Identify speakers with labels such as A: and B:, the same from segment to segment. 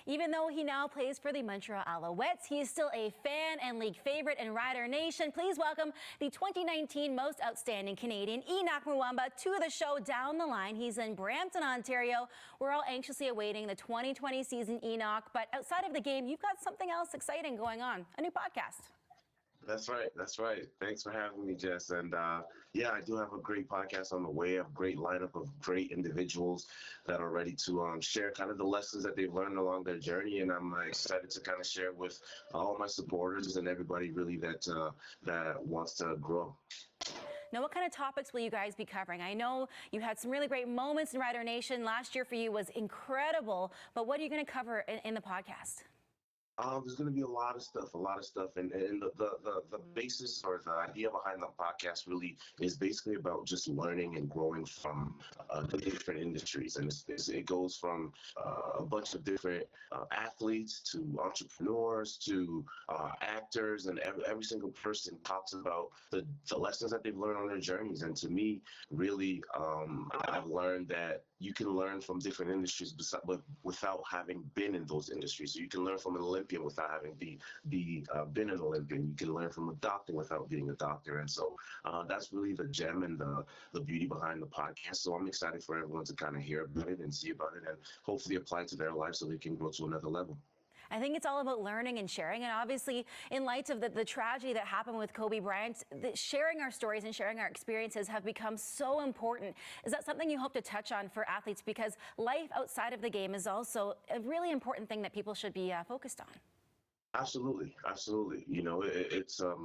A: Even though he now plays for the Montreal Alouettes, he is still a fan and league favorite in Rider Nation. Please welcome the 2019 Most Outstanding Canadian, Henoc Muamba, to the show down the line. He's in Brampton, Ontario. We're all anxiously awaiting the 2020 season, Henoc. But outside of the game, you've got something else exciting going on, a new podcast.
B: That's right. That's right. Thanks for having me, Jess. And yeah, I do have a great podcast on the way. A great lineup of great individuals that are ready to share kind of the lessons that they've learned along their journey. And I'm excited to kind of share with all my supporters and everybody really that wants to grow.
A: Now, what kind of topics will you guys be covering? I know you had some really great moments in Rider Nation. Last year for you was incredible. But what are you going to cover in the podcast?
B: There's going to be a lot of stuff, and the basis or the idea behind the podcast really is basically about just learning and growing from the different industries, and it goes from a bunch of different athletes to entrepreneurs to actors, and every single person talks about the lessons that they've learned on their journeys. And to me, really, I've learned that you can learn from different industries without having been in those industries. So you can learn from an Olympian without having been an Olympian. You can learn from a doctor without being a doctor. And so that's really the gem and the beauty behind the podcast. So I'm excited for everyone to kind of hear about it and see about it and hopefully apply it to their life so they can grow to another level.
A: I think it's all about learning and sharing. And obviously, in light of the tragedy that happened with Kobe Bryant, sharing our stories and sharing our experiences have become so important. Is that something you hope to touch on for athletes? Because life outside of the game is also a really important thing that people should be focused on.
B: Absolutely, absolutely. You know, it's a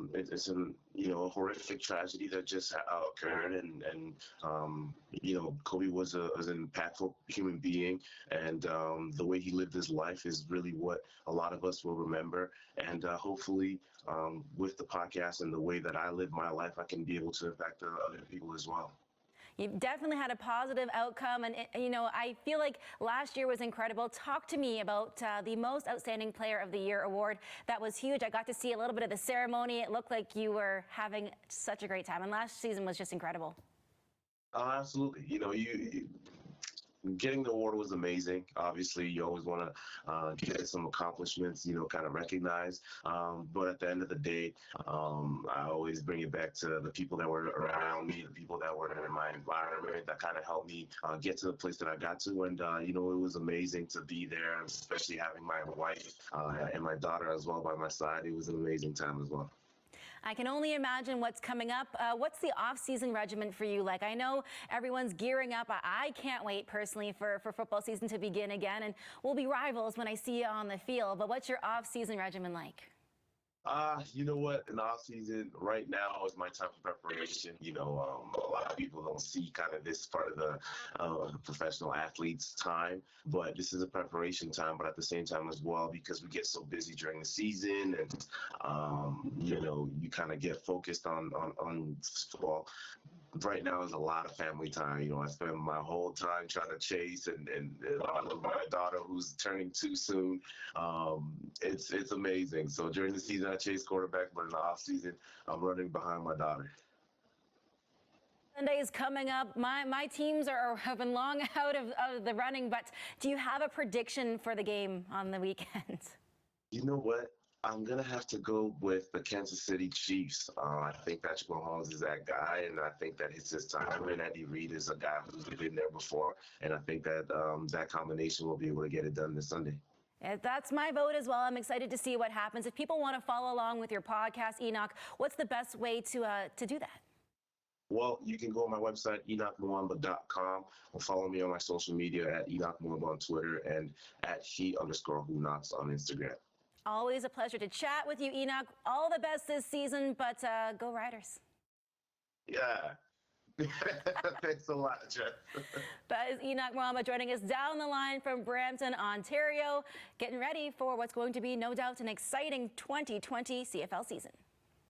B: horrific tragedy that just occurred, and you know, Kobe was an impactful human being, and the way he lived his life is really what a lot of us will remember. And hopefully, with the podcast and the way that I live my life, I can be able to impact other people as well.
A: You've definitely had a positive outcome, and you know, I feel like last year was incredible. Talk to me about the Most Outstanding Player of the Year award. That was huge. I got to see a little bit of the ceremony. It looked like you were having such a great time, and last season was just incredible.
B: Absolutely. You know, getting the award was amazing. Obviously, you always want to get some accomplishments, you know, kind of recognized. But at the end of the day, I always bring it back to the people that were around me, the people that were in my environment that kind of helped me get to the place that I got to. And, you know, it was amazing to be there, especially having my wife and my daughter as well by my side. It was an amazing time as well.
A: I can only imagine what's coming up. What's the off-season regimen for you like? I know everyone's gearing up. I can't wait personally for football season to begin again, and we'll be rivals when I see you on the field. But what's your off-season regimen like?
B: You know what? In the off season right now is my time for preparation. You know, a lot of people don't see kind of this part of the professional athlete's time, but this is a preparation time. But at the same time as well, because we get so busy during the season, and you know, you kind of get focused on football. Right now is a lot of family time. You know, I spend my whole time trying to chase and my daughter who's turning 2 soon. It's amazing. So during the season I chase quarterback, but in the off season I'm running behind my daughter.
A: Sunday is coming up. My teams have been long out of the running, but do you have a prediction for the game on the weekend?
B: You know what? I'm going to have to go with the Kansas City Chiefs. I think Patrick Mahomes is that guy, and I think that it's his time. And Andy Reid is a guy who's been there before, and I think that that combination will be able to get it done this Sunday.
A: That's my vote as well. I'm excited to see what happens. If people want to follow along with your podcast, Henoc, what's the best way to do that?
B: Well, you can go on my website, HenocMuamba.com, or follow me on my social media at Henoc Muamba on Twitter and at he_whoknows on Instagram.
A: Always a pleasure to chat with you, Henoc. All the best this season, but go Riders.
B: Yeah. Thanks a lot, Jeff.
A: That is Henoc Muamba joining us down the line from Brampton, Ontario, getting ready for what's going to be, no doubt, an exciting 2020 CFL season.